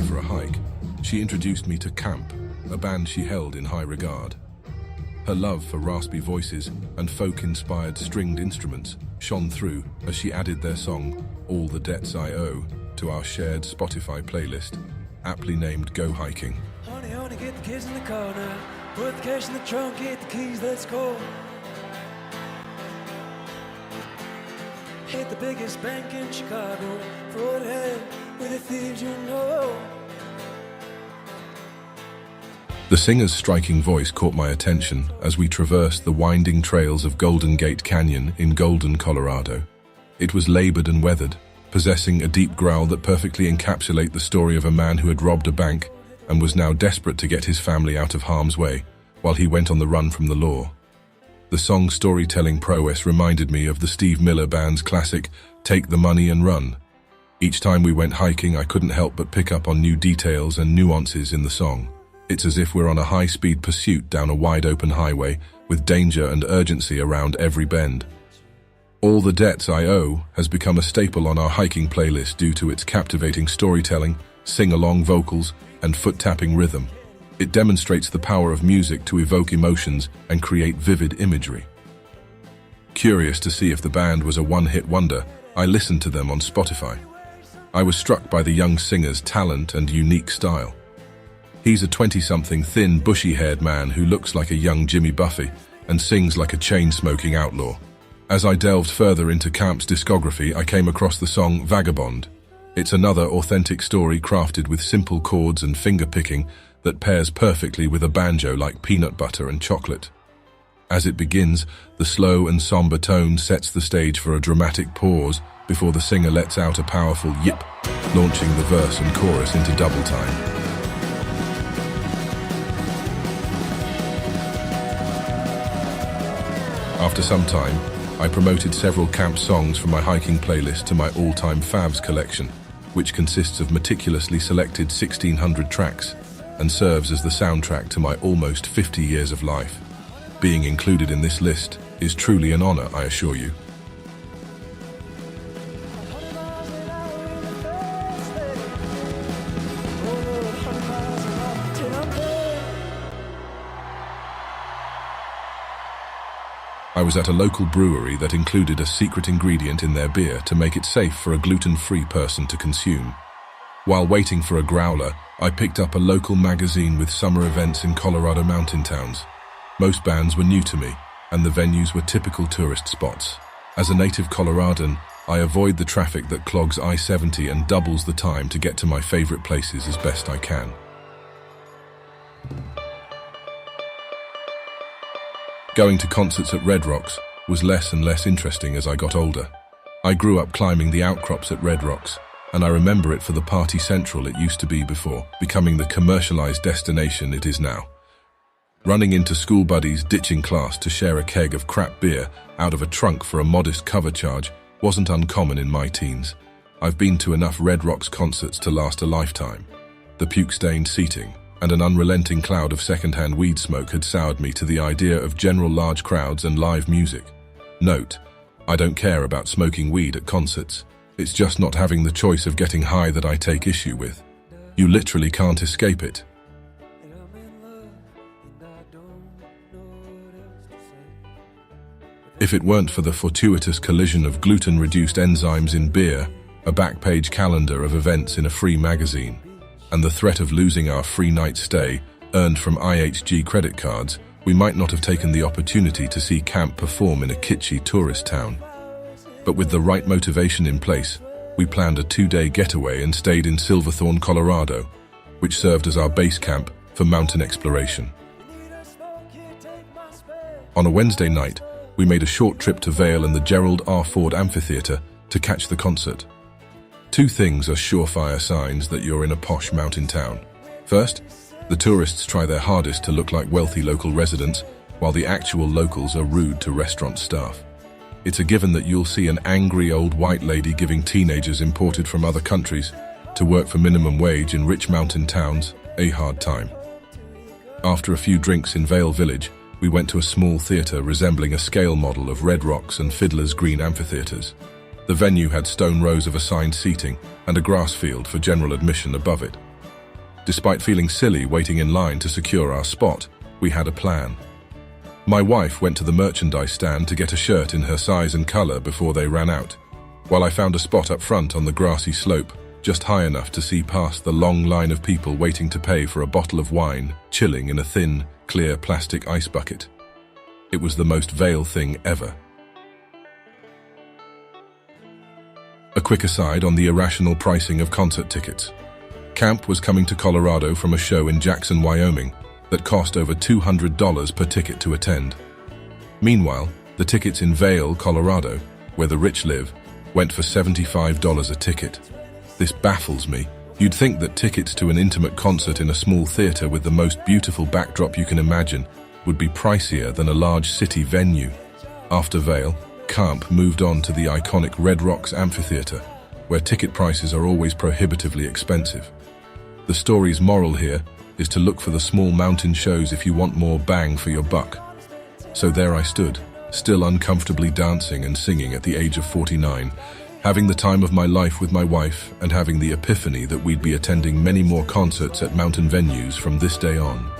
for a hike, she introduced me to CAAMP, a band she held in high regard. Her love for raspy voices and folk-inspired stringed instruments shone through as she added their song, All the Debts I Owe, to our shared Spotify playlist, aptly named Go Hiking. Honey, honey, get the kids in the car now. Put the cash in the trunk, get the keys, let's go. Hit the biggest bank in Chicago. Throw it ahead with the thieves you know. The singer's striking voice caught my attention as we traversed the winding trails of Golden Gate Canyon in Golden, Colorado. It was labored and weathered, possessing a deep growl that perfectly encapsulated the story of a man who had robbed a bank and was now desperate to get his family out of harm's way while he went on the run from the law. The song's storytelling prowess reminded me of the Steve Miller Band's classic, Take the Money and Run. Each time we went hiking, I couldn't help but pick up on new details and nuances in the song. It's as if we're on a high-speed pursuit down a wide-open highway with danger and urgency around every bend. All the Debts I Owe has become a staple on our hiking playlist due to its captivating storytelling, sing-along vocals, and foot-tapping rhythm. It demonstrates the power of music to evoke emotions and create vivid imagery. Curious to see if the band was a one-hit wonder, I listened to them on Spotify. I was struck by the young singer's talent and unique style. He's a 20-something, thin, bushy-haired man who looks like a young Jimmy Buffett and sings like a chain-smoking outlaw. As I delved further into CAAMP's discography, I came across the song Vagabond. It's another authentic story crafted with simple chords and finger-picking that pairs perfectly with a banjo like peanut butter and chocolate. As it begins, the slow and somber tone sets the stage for a dramatic pause before the singer lets out a powerful yip, launching the verse and chorus into double time. After some time, I promoted several CAAMP songs from my hiking playlist to my all-time faves collection, which consists of meticulously selected 1,600 tracks and serves as the soundtrack to my almost 50 years of life. Being included in this list is truly an honor, I assure you. I was at a local brewery that included a secret ingredient in their beer to make it safe for a gluten-free person to consume. While waiting for a growler, I picked up a local magazine with summer events in Colorado mountain towns. Most bands were new to me, and the venues were typical tourist spots. As a native Coloradan, I avoid the traffic that clogs I-70 and doubles the time to get to my favorite places as best I can. Going to concerts at Red Rocks was less and less interesting as I got older. I grew up climbing the outcrops at Red Rocks, and I remember it for the party central it used to be before becoming the commercialized destination it is now. Running into school buddies ditching class to share a keg of crap beer out of a trunk for a modest cover charge wasn't uncommon in my teens. I've been to enough Red Rocks concerts to last a lifetime. The puke-stained seating and an unrelenting cloud of second-hand weed smoke had soured me to the idea of general large crowds and live music. Note, I don't care about smoking weed at concerts. It's just not having the choice of getting high that I take issue with. You literally can't escape it. If it weren't for the fortuitous collision of gluten-reduced enzymes in beer, a back-page calendar of events in a free magazine, and the threat of losing our free night stay earned from IHG credit cards, we might not have taken the opportunity to see CAAMP perform in a kitschy tourist town. But with the right motivation in place, we planned a 2-day getaway and stayed in Silverthorne, Colorado, which served as our base camp for mountain exploration. On a Wednesday night, we made a short trip to Vail and the Gerald R. Ford Amphitheater to catch the concert. Two things are surefire signs that you're in a posh mountain town. First, the tourists try their hardest to look like wealthy local residents, while the actual locals are rude to restaurant staff. It's a given that you'll see an angry old white lady giving teenagers imported from other countries to work for minimum wage in rich mountain towns a hard time. After a few drinks in Vail Village, we went to a small theater resembling a scale model of Red Rocks and Fiddler's Green amphitheaters. The venue had stone rows of assigned seating and a grass field for general admission above it. Despite feeling silly waiting in line to secure our spot, we had a plan. My wife went to the merchandise stand to get a shirt in her size and color before they ran out, while I found a spot up front on the grassy slope, just high enough to see past the long line of people waiting to pay for a bottle of wine, chilling in a thin, clear plastic ice bucket. It was the most Vail thing ever. A quick aside on the irrational pricing of concert tickets. CAAMP was coming to Colorado from a show in Jackson, Wyoming, that cost over $200 per ticket to attend. Meanwhile, the tickets in Vail, Colorado, where the rich live, went for $75 a ticket. This baffles me. You'd think that tickets to an intimate concert in a small theater with the most beautiful backdrop you can imagine would be pricier than a large city venue. After Vail, CAAMP moved on to the iconic Red Rocks Amphitheater, where ticket prices are always prohibitively expensive. The story's moral here is to look for the small mountain shows if you want more bang for your buck. So there I stood, still uncomfortably dancing and singing at the age of 49, having the time of my life with my wife and having the epiphany that we'd be attending many more concerts at mountain venues from this day on.